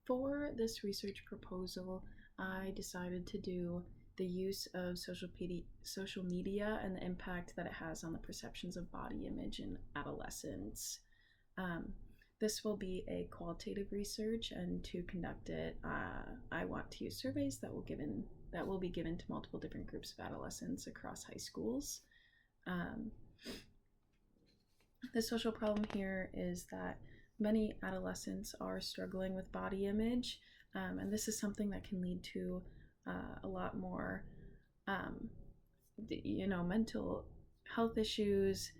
For this research proposal, I decided to do the use of social media and the impact that it has on the perceptions of body image in adolescents. Um, this will be a qualitative research, and to conduct it, I want to use surveys that will be given to multiple different groups of adolescents across high schools. Um, the social problem here is that many adolescents are struggling with body image, and this is something that can lead to a lot more, um, mental health issues,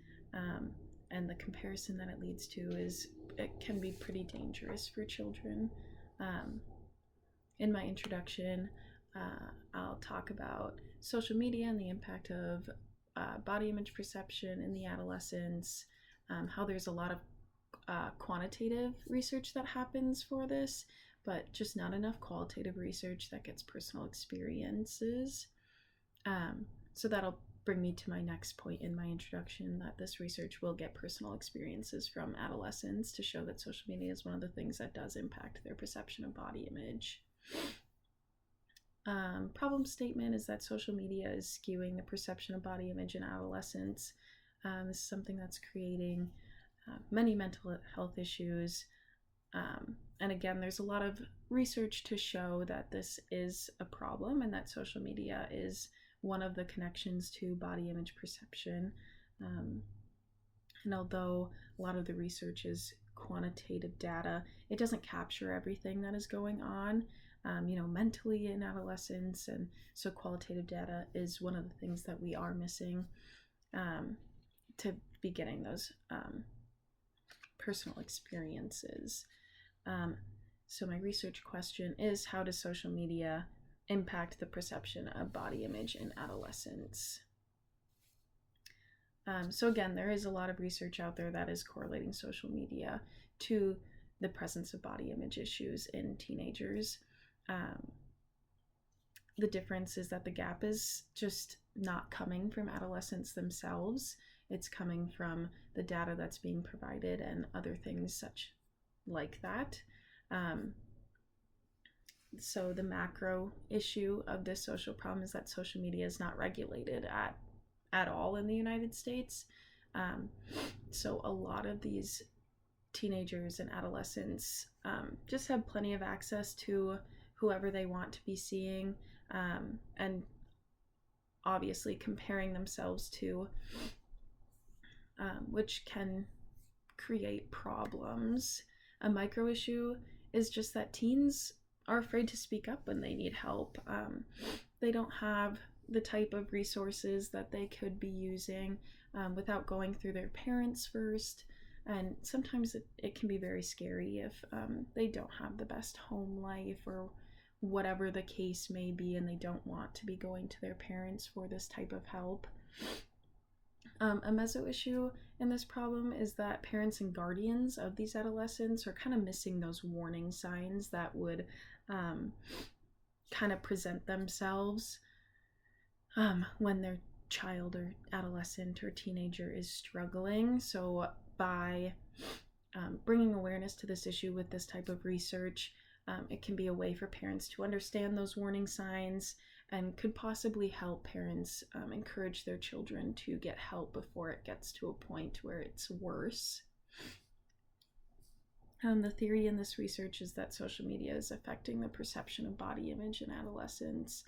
and the comparison that it leads to it can be pretty dangerous for children. Um, in my introduction, I'll talk about social media and the impact of body image perception in the adolescents, how there's a lot of quantitative research that happens for this, but just not enough qualitative research that gets personal experiences. So that'll bring me to my next point in my introduction, that this research will get personal experiences from adolescents to show that social media is one of the things that does impact their perception of body image. Problem statement is that social media is skewing the perception of body image in adolescents. This is something that's creating many mental health issues. And again, there's a lot of research to show that this is a problem and that social media is one of the connections to body image perception. And although a lot of the research is quantitative data, it doesn't capture everything that is going on, mentally in adolescence. And so qualitative data is one of the things that we are missing to be getting those personal experiences. So my research question is, how does social media impact the perception of body image in adolescents? So again, there is a lot of research out there that is correlating social media to the presence of body image issues in teenagers. The difference is that the gap is just not coming from adolescents themselves. It's coming from the data that's being provided and other things such like that. So the macro issue of this social problem is that social media is not regulated at all in the United States. So a lot of these teenagers and adolescents just have plenty of access to whoever they want to be seeing, and obviously comparing themselves to, which can create problems. A micro issue is just that teens are afraid to speak up when they need help. They don't have the type of resources that they could be using without going through their parents first. And sometimes it can be very scary if they don't have the best home life or whatever the case may be, and they don't want to be going to their parents for this type of help. A meso issue in this problem is that parents and guardians of these adolescents are kind of missing those warning signs that would kind of present themselves when their child or adolescent or teenager is struggling. So by bringing awareness to this issue with this type of research, it can be a way for parents to understand those warning signs and could possibly help parents encourage their children to get help before it gets to a point where it's worse. The theory in this research is that social media is affecting the perception of body image in adolescents.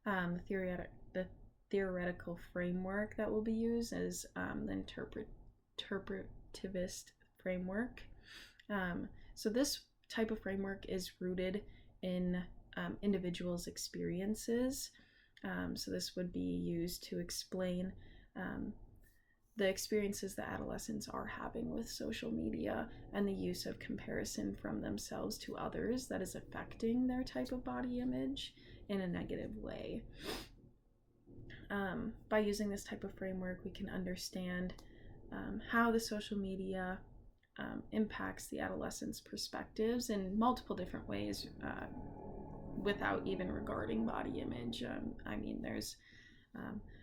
The theoretical framework that will be used is the interpretivist framework. So this type of framework is rooted in individuals' experiences. So this would be used to explain the experiences that adolescents are having with social media and the use of comparison from themselves to others that is affecting their type of body image in a negative way. By using this type of framework, we can understand how the social media impacts the adolescents' perspectives in multiple different ways without even regarding body image. There's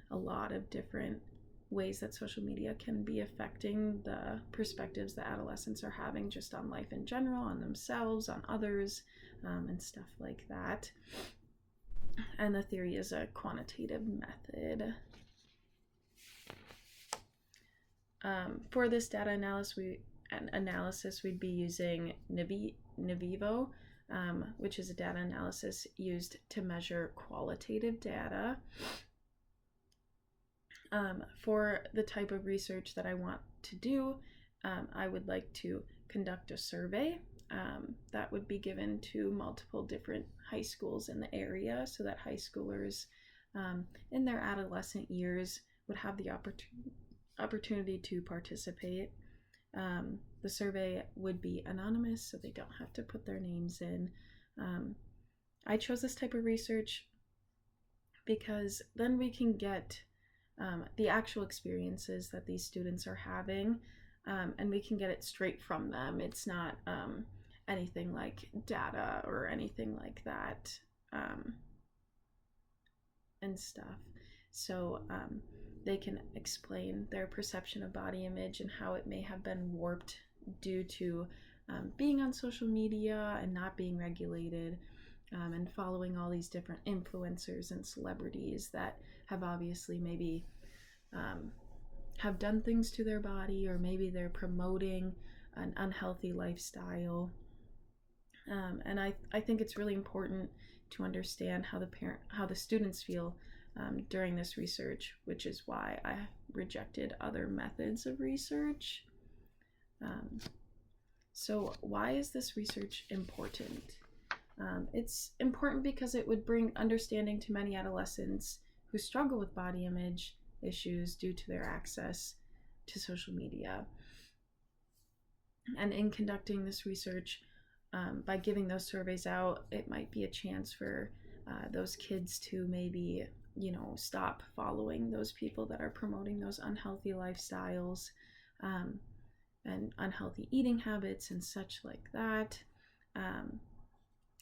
a lot of different ways that social media can be affecting the perspectives that adolescents are having just on life in general, on themselves, on others, and stuff like that. And the theory is a quantitative method. For this data analysis, we'd be using NVivo, which is a data analysis used to measure qualitative data. For the type of research that I want to do, I would like to conduct a survey that would be given to multiple different high schools in the area, so that high schoolers in their adolescent years would have the opportunity to participate. The survey would be anonymous, so they don't have to put their names in. I chose this type of research because then we can get the actual experiences that these students are having, and we can get it straight from them. It's not anything like data or anything like that, and stuff. So they can explain their perception of body image and how it may have been warped due to being on social media and not being regulated, and following all these different influencers and celebrities that have obviously maybe have done things to their body, or maybe they're promoting an unhealthy lifestyle. And I think it's really important to understand how the students feel during this research, which is why I rejected other methods of research. So why is this research important? It's important because it would bring understanding to many adolescents who struggle with body image issues due to their access to social media. And in conducting this research, by giving those surveys out, it might be a chance for those kids to maybe, stop following those people that are promoting those unhealthy lifestyles and unhealthy eating habits and such like that.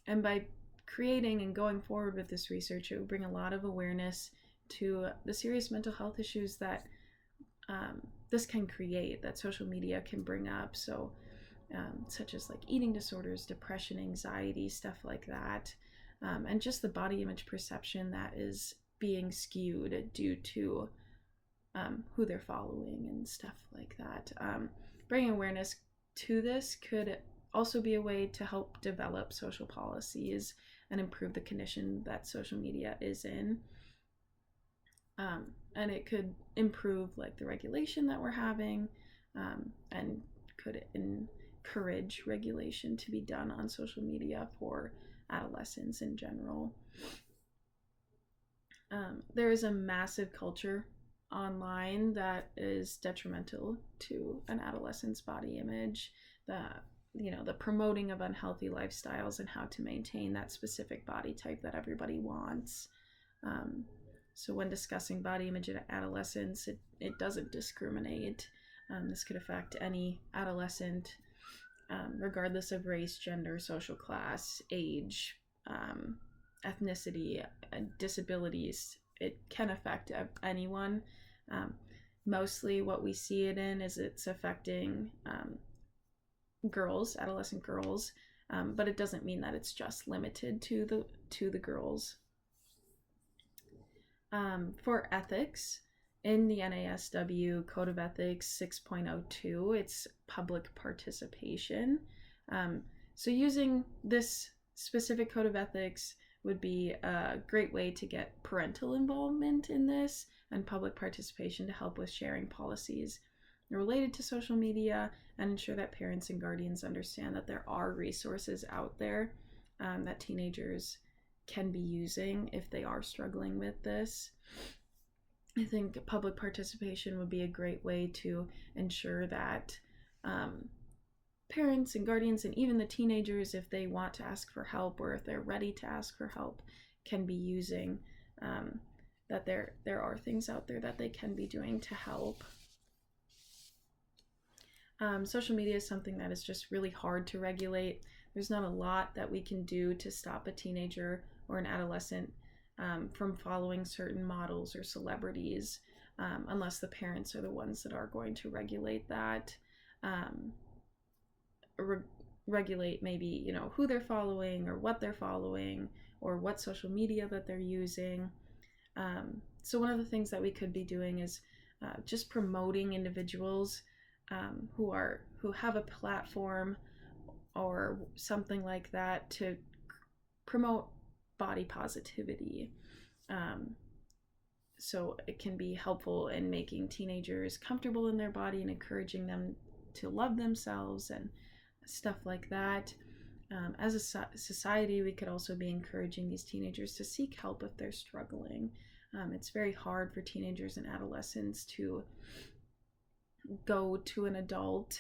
And by creating and going forward with this research, it would bring a lot of awareness to the serious mental health issues that this can create, that social media can bring up. So such as like eating disorders, depression, anxiety, stuff like that, and just the body image perception that is being skewed due to who they're following and stuff like that. Bringing awareness to this could also be a way to help develop social policies and improve the condition that social media is in. And it could improve like the regulation that we're having, and could encourage regulation to be done on social media for adolescents in general. There is a massive culture online that is detrimental to an adolescent's body image. The promoting of unhealthy lifestyles and how to maintain that specific body type that everybody wants. So when discussing body image in adolescence, it doesn't discriminate. This could affect any adolescent, regardless of race, gender, social class, age, ethnicity, disabilities. It can affect anyone. Mostly what we see it in is it's affecting girls, adolescent girls, but it doesn't mean that it's just limited to the girls. For ethics, in the NASW Code of Ethics 6.02, it's public participation. So using this specific Code of Ethics would be a great way to get parental involvement in this and public participation to help with sharing policies related to social media and ensure that parents and guardians understand that there are resources out there that teenagers can be using if they are struggling with this. I think public participation would be a great way to ensure that parents and guardians and even the teenagers, if they want to ask for help or if they're ready to ask for help, can be using that there are things out there that they can be doing to help. Social media is something that is just really hard to regulate. There's not a lot that we can do to stop a teenager or an adolescent from following certain models or celebrities. unless the parents are the ones that are going to regulate that. Regulate maybe, you know, who they're following or what they're following or what social media that they're using. So one of the things that we could be doing is just promoting individuals who have a platform or something like that to promote body positivity. So it can be helpful in making teenagers comfortable in their body and encouraging them to love themselves and stuff like that. As a society, we could also be encouraging these teenagers to seek help if they're struggling. It's very hard for teenagers and adolescents to go to an adult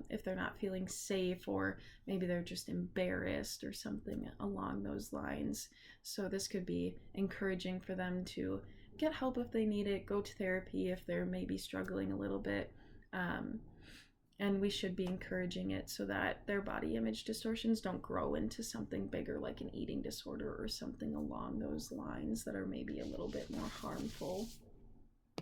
if they're not feeling safe, or maybe they're just embarrassed or something along those lines. So this could be encouraging for them to get help if they need it, go to therapy if they're maybe struggling a little bit. And we should be encouraging it so that their body image distortions don't grow into something bigger like an eating disorder or something along those lines that are maybe a little bit more harmful.